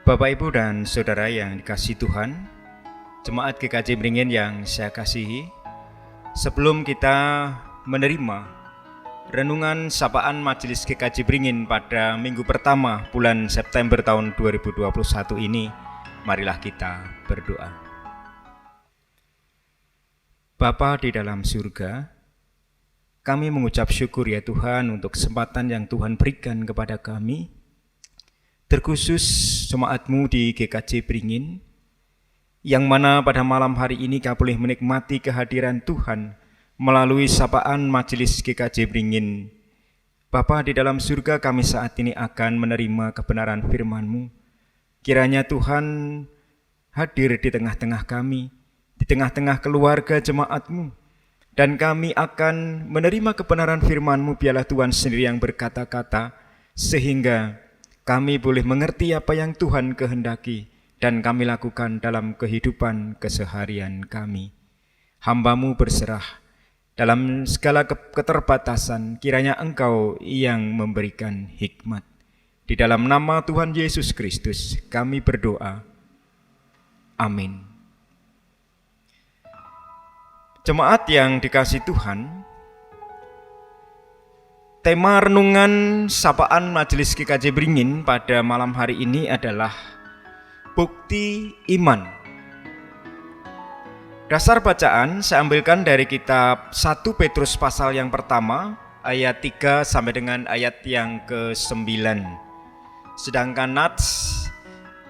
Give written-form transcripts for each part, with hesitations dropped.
Bapak, Ibu, dan Saudara yang dikasihi Tuhan, Jemaat GKJ Beringin yang saya kasihi, sebelum kita menerima renungan sapaan Majelis GKJ Beringin pada minggu pertama bulan September tahun 2021 ini, marilah kita berdoa. Bapa di dalam surga, kami mengucap syukur ya Tuhan untuk kesempatan yang Tuhan berikan kepada kami, terkhusus jemaat-Mu di GKJ Beringin, yang mana pada malam hari ini kami boleh menikmati kehadiran Tuhan melalui sapaan Majelis GKJ Beringin. Bapa di dalam surga, kami saat ini akan menerima kebenaran firman-Mu. Kiranya Tuhan hadir di tengah-tengah kami, di tengah-tengah keluarga jemaat-Mu, dan kami akan menerima kebenaran firman-Mu. Biarlah Tuhan sendiri yang berkata-kata, sehingga kami boleh mengerti apa yang Tuhan kehendaki dan kami lakukan dalam kehidupan keseharian kami. Hamba-Mu berserah dalam segala keterbatasan, kiranya Engkau yang memberikan hikmat. Di dalam nama Tuhan Yesus Kristus kami berdoa. Amin. Jemaat yang dikasihi Tuhan, tema renungan sapaan Majelis GKJ Beringin pada malam hari ini adalah bukti iman. Dasar bacaan saya ambilkan dari kitab 1 Petrus pasal yang pertama ayat 3 sampai dengan ayat yang ke-9. Sedangkan nats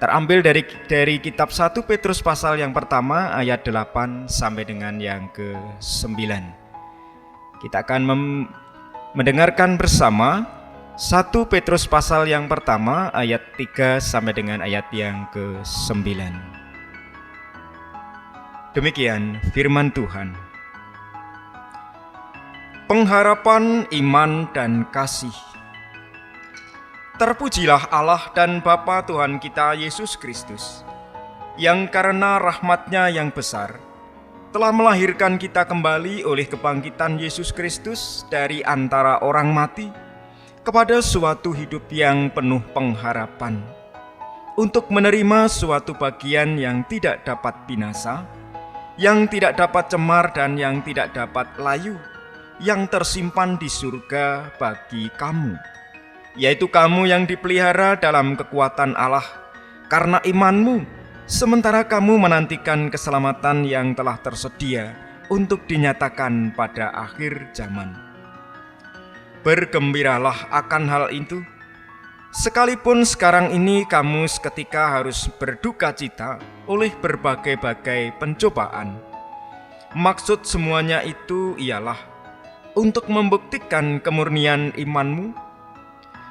terambil dari kitab 1 Petrus pasal yang pertama ayat 8 sampai dengan yang ke-9. Kita akan mendengarkan bersama 1 Petrus pasal yang pertama ayat 3 sampai dengan ayat yang ke-9. Demikian firman Tuhan. Pengharapan iman dan kasih. Terpujilah Allah dan Bapa Tuhan kita Yesus Kristus, yang karena rahmat-Nya yang besar telah melahirkan kita kembali oleh kebangkitan Yesus Kristus dari antara orang mati kepada suatu hidup yang penuh pengharapan, untuk menerima suatu bagian yang tidak dapat binasa, yang tidak dapat cemar dan yang tidak dapat layu, yang tersimpan di surga bagi kamu, yaitu kamu yang dipelihara dalam kekuatan Allah karena imanmu, sementara kamu menantikan keselamatan yang telah tersedia untuk dinyatakan pada akhir zaman. Bergembiralah akan hal itu, sekalipun sekarang ini kamu seketika harus berduka cita oleh berbagai-bagai pencobaan. Maksud semuanya itu ialah untuk membuktikan kemurnian imanmu,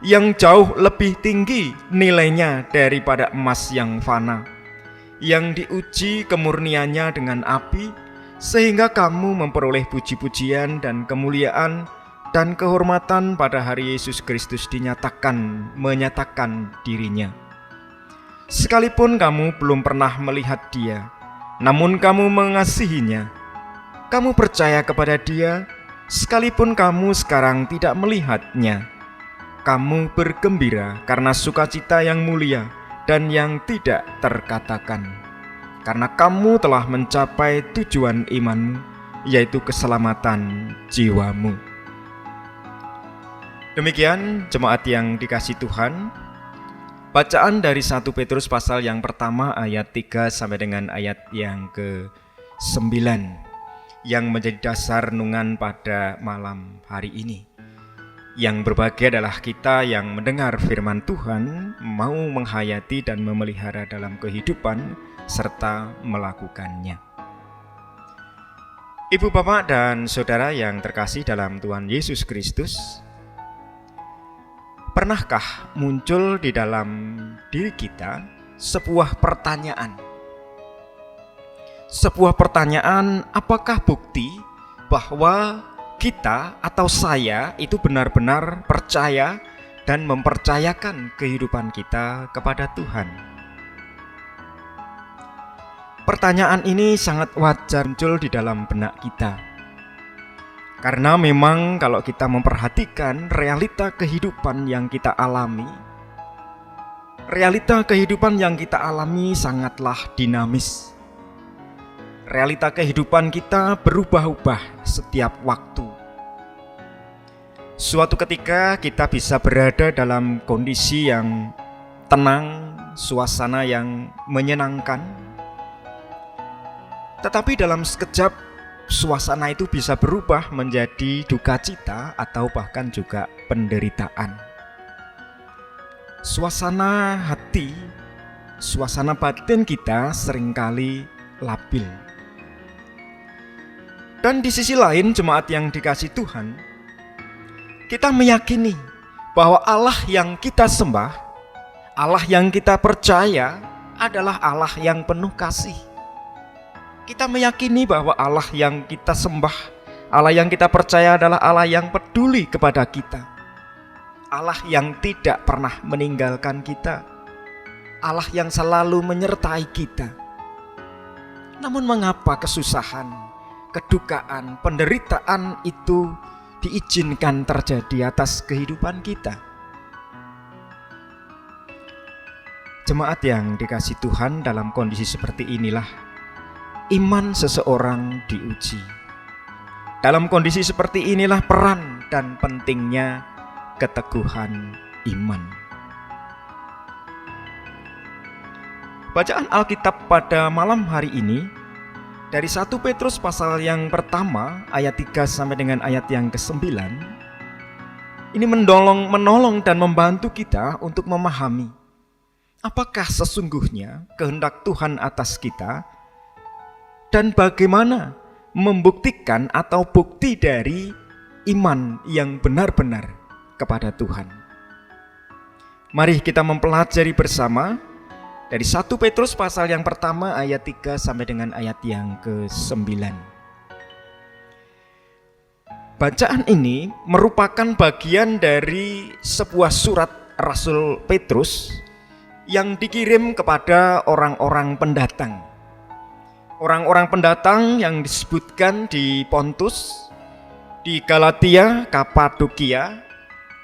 yang jauh lebih tinggi nilainya daripada emas yang fana, yang diuji kemurniannya dengan api, sehingga kamu memperoleh puji-pujian dan kemuliaan dan kehormatan pada hari Yesus Kristus menyatakan dirinya. Sekalipun kamu belum pernah melihat Dia, namun kamu mengasihinya. Kamu percaya kepada Dia, sekalipun kamu sekarang tidak melihatnya. Kamu bergembira karena sukacita yang mulia dan yang tidak terkatakan, karena kamu telah mencapai tujuan imanmu, yaitu keselamatan jiwamu. Demikian jemaat yang dikasihi Tuhan, bacaan dari 1 Petrus pasal yang pertama ayat 3 sampai dengan ayat yang ke-9 yang menjadi dasar renungan pada malam hari ini. Yang berbahagia adalah kita yang mendengar firman Tuhan, mau menghayati dan memelihara dalam kehidupan serta melakukannya. Ibu, Bapak, dan Saudara yang terkasih dalam Tuhan Yesus Kristus, pernahkah muncul di dalam diri kita sebuah pertanyaan? Sebuah pertanyaan, apakah bukti bahwa kita atau saya itu benar-benar percaya dan mempercayakan kehidupan kita kepada Tuhan? Pertanyaan ini sangat wajar muncul di dalam benak kita. Karena memang kalau kita memperhatikan realita kehidupan yang kita alami, Realita kehidupan yang kita alami sangatlah dinamis. Realita kehidupan kita berubah-ubah setiap waktu. Suatu ketika kita bisa berada dalam kondisi yang tenang, suasana yang menyenangkan. Tetapi dalam sekejap, suasana itu bisa berubah menjadi duka cita atau bahkan juga penderitaan. Suasana hati, suasana batin kita seringkali labil. Dan di sisi lain, jemaat yang dikasihi Tuhan, kita meyakini bahwa Allah yang kita sembah, Allah yang kita percaya adalah Allah yang penuh kasih. Kita meyakini bahwa Allah yang kita sembah, Allah yang kita percaya adalah Allah yang peduli kepada kita, Allah yang tidak pernah meninggalkan kita, Allah yang selalu menyertai kita. Namun mengapa kesusahan, kedukaan, penderitaan itu diizinkan terjadi atas kehidupan kita? Jemaat yang dikasihi Tuhan, dalam kondisi seperti inilah iman seseorang diuji. Dalam kondisi seperti inilah peran dan pentingnya keteguhan iman. Bacaan Alkitab pada malam hari ini dari 1 Petrus pasal yang pertama ayat 3 sampai dengan ayat yang ke-9. Ini menolong dan membantu kita untuk memahami apakah sesungguhnya kehendak Tuhan atas kita dan bagaimana membuktikan atau bukti dari iman yang benar-benar kepada Tuhan. Mari kita mempelajari bersama dari 1 Petrus pasal yang pertama ayat 3 sampai dengan ayat yang ke-9. Bacaan ini merupakan bagian dari sebuah surat Rasul Petrus yang dikirim kepada orang-orang pendatang. Orang-orang pendatang yang disebutkan di Pontus, di Galatia, Kapadokia,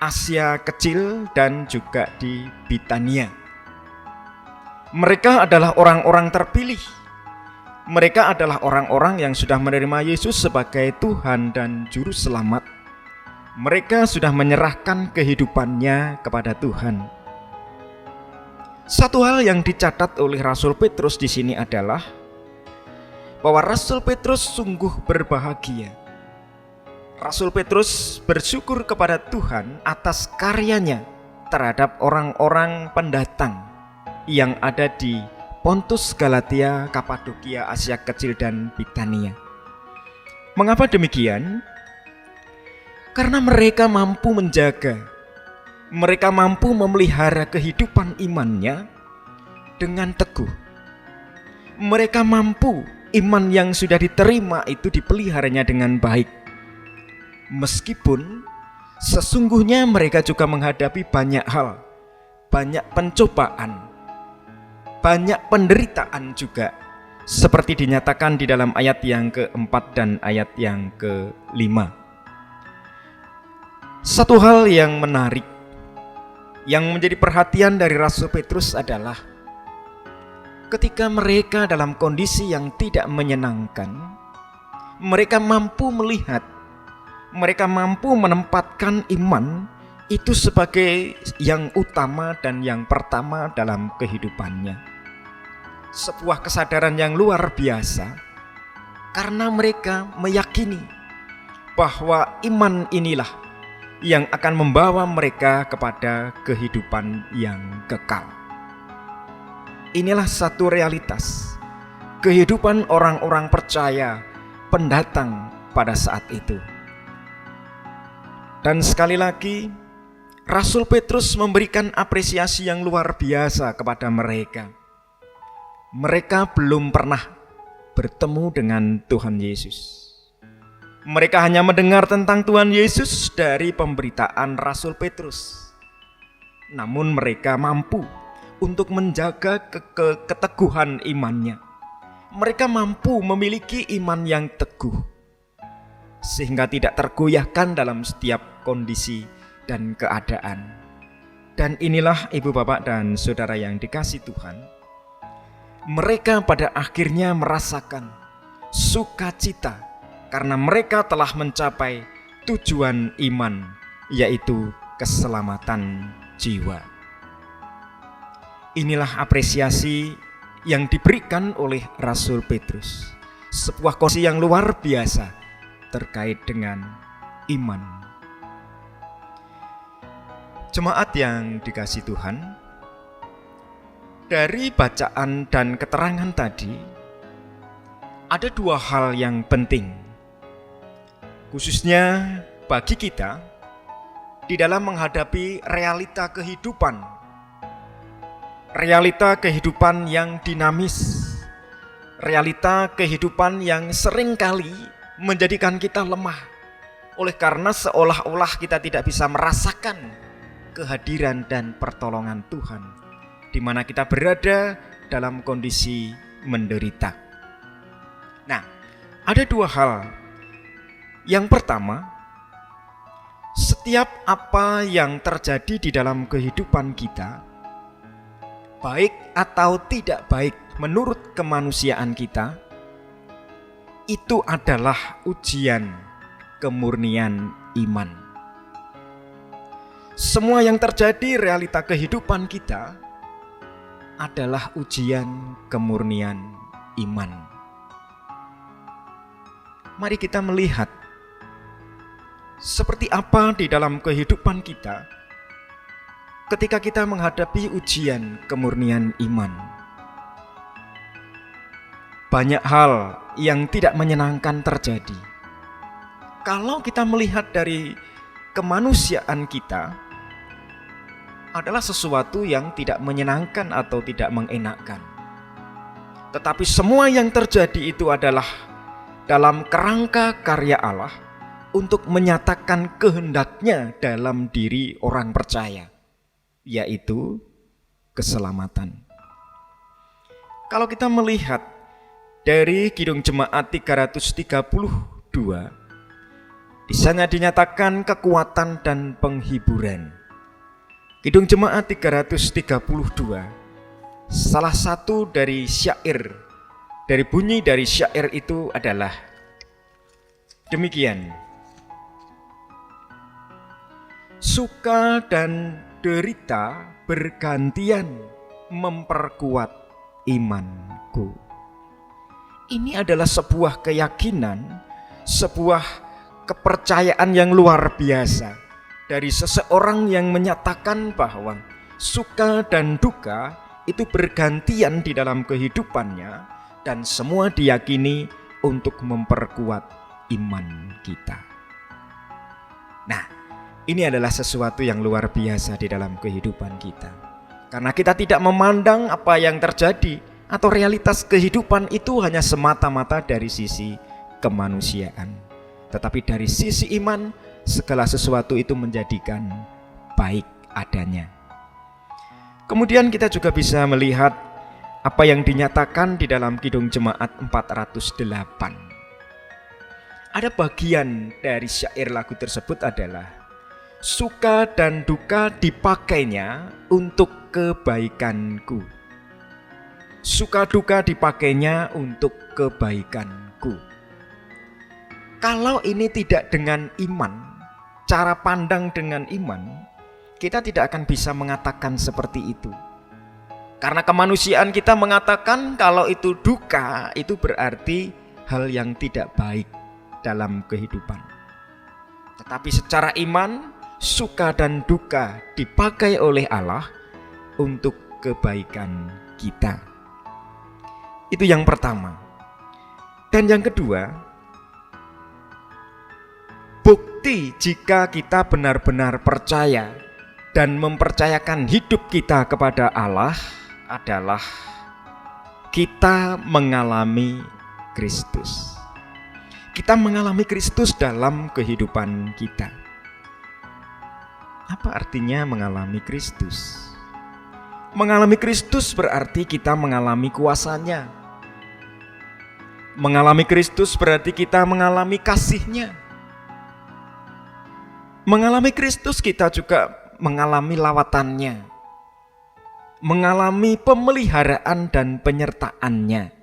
Asia Kecil, dan juga di Bitania. Mereka adalah orang-orang terpilih. Mereka adalah orang-orang yang sudah menerima Yesus sebagai Tuhan dan Juru Selamat. Mereka sudah menyerahkan kehidupannya kepada Tuhan. Satu hal yang dicatat oleh Rasul Petrus di sini adalah bahwa Rasul Petrus sungguh berbahagia. Rasul Petrus bersyukur kepada Tuhan atas karyanya terhadap orang-orang pendatang yang ada di Pontus, Galatia, Kapadokia, Asia Kecil, dan Bitania. Mengapa demikian? Karena mereka mampu menjaga, mereka mampu memelihara kehidupan imannya dengan teguh. Mereka mampu iman yang sudah diterima itu dipeliharanya dengan baik. Meskipun sesungguhnya mereka juga menghadapi banyak hal, banyak pencobaan, banyak penderitaan juga, seperti dinyatakan di dalam ayat yang ke-4 dan ayat yang ke-5. Satu hal yang menarik yang menjadi perhatian dari Rasul Petrus adalah ketika mereka dalam kondisi yang tidak menyenangkan, mereka mampu melihat, mereka mampu menempatkan iman itu sebagai yang utama dan yang pertama dalam kehidupannya. Sebuah kesadaran yang luar biasa, karena mereka meyakini bahwa iman inilah yang akan membawa mereka kepada kehidupan yang kekal. Inilah satu realitas kehidupan orang-orang percaya pendatang pada saat itu. Dan sekali lagi, Rasul Petrus memberikan apresiasi yang luar biasa kepada mereka. Mereka belum pernah bertemu dengan Tuhan Yesus. Mereka hanya mendengar tentang Tuhan Yesus dari pemberitaan Rasul Petrus. Namun mereka mampu untuk menjaga keteguhan imannya. Mereka mampu memiliki iman yang teguh, sehingga tidak tergoyahkan dalam setiap kondisi dan keadaan. Dan inilah ibu bapak dan saudara yang dikasihi Tuhan, mereka pada akhirnya merasakan sukacita karena mereka telah mencapai tujuan iman, yaitu keselamatan jiwa. Inilah apresiasi yang diberikan oleh Rasul Petrus, sebuah kondisi yang luar biasa terkait dengan iman. Jemaat yang dikasihi Tuhan, dari bacaan dan keterangan tadi ada dua hal yang penting, khususnya bagi kita di dalam menghadapi realita kehidupan yang dinamis, realita kehidupan yang seringkali menjadikan kita lemah, oleh karena seolah-olah kita tidak bisa merasakan kehadiran dan pertolongan Tuhan, di mana kita berada dalam kondisi menderita. Nah, ada dua hal. Yang pertama, setiap apa yang terjadi di dalam kehidupan kita, baik atau tidak baik menurut kemanusiaan kita, itu adalah ujian kemurnian iman. Semua yang terjadi realita kehidupan kita adalah ujian kemurnian iman. Mari kita melihat seperti apa di dalam kehidupan kita ketika kita menghadapi ujian kemurnian iman. Banyak hal yang tidak menyenangkan terjadi. Kalau kita melihat dari kemanusiaan kita, adalah sesuatu yang tidak menyenangkan atau tidak mengenakkan. Tetapi semua yang terjadi itu adalah dalam kerangka karya Allah untuk menyatakan kehendaknya dalam diri orang percaya, yaitu keselamatan. Kalau kita melihat dari Kidung Jemaat 332, di sana dinyatakan kekuatan dan penghiburan. Kidung Jemaat 332, salah satu dari syair, dari bunyi dari syair itu adalah demikian: suka dan derita bergantian memperkuat imanku. Ini adalah sebuah keyakinan, sebuah kepercayaan yang luar biasa dari seseorang yang menyatakan bahwa suka dan duka itu bergantian di dalam kehidupannya, dan semua diyakini untuk memperkuat iman kita. Nah, ini adalah sesuatu yang luar biasa di dalam kehidupan kita, karena kita tidak memandang apa yang terjadi atau realitas kehidupan itu hanya semata-mata dari sisi kemanusiaan, tetapi dari sisi iman segala sesuatu itu menjadikan baik adanya. Kemudian kita juga bisa melihat apa yang dinyatakan di dalam Kidung Jemaat 408. Ada bagian dari syair lagu tersebut adalah suka dan duka dipakainya untuk kebaikanku. Suka duka dipakainya untuk kebaikanku. Kalau ini tidak dengan iman, cara pandang dengan iman, kita tidak akan bisa mengatakan seperti itu. Karena kemanusiaan kita mengatakan kalau itu duka, itu berarti hal yang tidak baik dalam kehidupan. Tetapi secara iman, suka dan duka dipakai oleh Allah untuk kebaikan kita. Itu yang pertama. Dan yang kedua, bukti jika kita benar-benar percaya dan mempercayakan hidup kita kepada Allah adalah kita mengalami Kristus. Kita mengalami Kristus dalam kehidupan kita. Apa artinya mengalami Kristus? Mengalami Kristus berarti kita mengalami kuasanya. Mengalami Kristus berarti kita mengalami kasih-Nya. Mengalami Kristus kita juga mengalami lawatannya, mengalami pemeliharaan dan penyertaannya.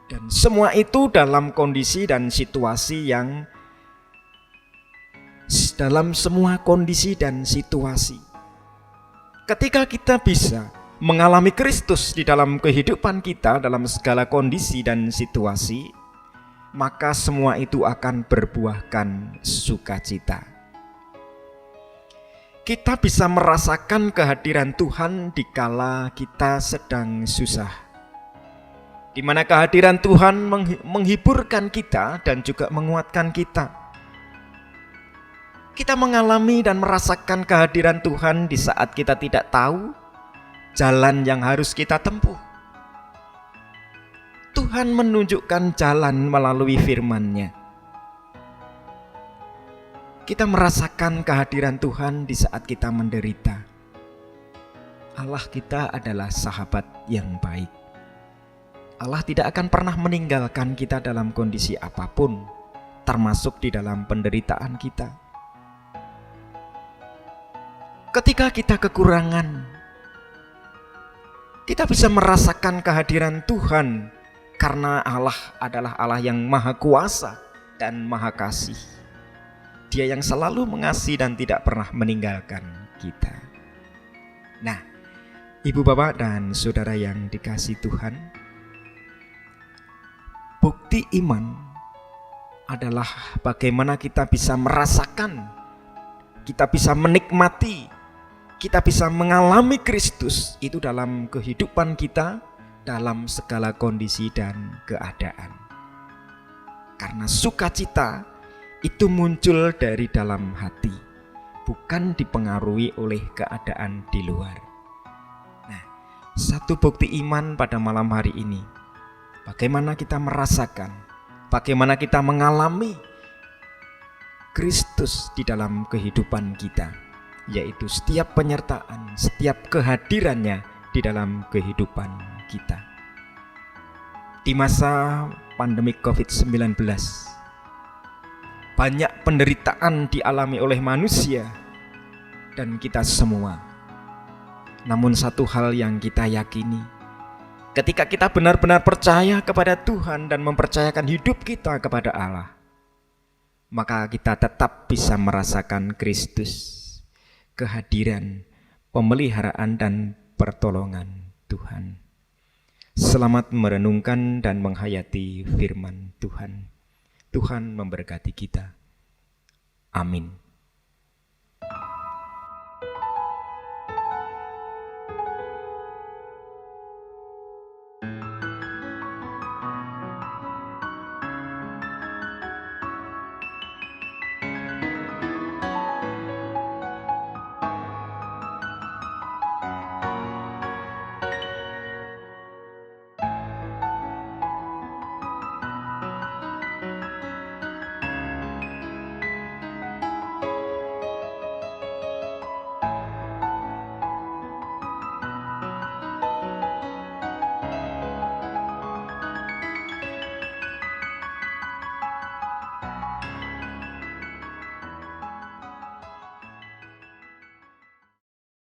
Dan semua itu dalam kondisi dan situasi yang dalam semua kondisi dan situasi. Ketika kita bisa mengalami Kristus di dalam kehidupan kita dalam segala kondisi dan situasi, maka semua itu akan berbuahkan sukacita. Kita bisa merasakan kehadiran Tuhan dikala kita sedang susah, di mana kehadiran Tuhan menghiburkan kita dan juga menguatkan kita. Kita mengalami dan merasakan kehadiran Tuhan di saat kita tidak tahu jalan yang harus kita tempuh. Tuhan menunjukkan jalan melalui firman-Nya. Kita merasakan kehadiran Tuhan di saat kita menderita. Allah kita adalah sahabat yang baik. Allah tidak akan pernah meninggalkan kita dalam kondisi apapun, termasuk di dalam penderitaan kita. Ketika kita kekurangan, kita bisa merasakan kehadiran Tuhan karena Allah adalah Allah yang maha kuasa dan maha kasih. Dia yang selalu mengasihi dan tidak pernah meninggalkan kita. Nah, ibu bapak dan saudara yang dikasihi Tuhan, bukti iman adalah bagaimana kita bisa merasakan, kita bisa menikmati, kita bisa mengalami Kristus itu dalam kehidupan kita, dalam segala kondisi dan keadaan. Karena sukacita itu muncul dari dalam hati, bukan dipengaruhi oleh keadaan di luar. Nah, satu bukti iman pada malam hari ini, bagaimana kita merasakan, bagaimana kita mengalami Kristus di dalam kehidupan kita, yaitu setiap penyertaan, setiap kehadirannya di dalam kehidupan kita. Di masa pandemi COVID-19, banyak penderitaan dialami oleh manusia dan kita semua. Namun satu hal yang kita yakini, ketika kita benar-benar percaya kepada Tuhan dan mempercayakan hidup kita kepada Allah, maka kita tetap bisa merasakan Kristus, kehadiran, pemeliharaan dan pertolongan Tuhan. Selamat merenungkan dan menghayati firman Tuhan. Tuhan memberkati kita. Amin.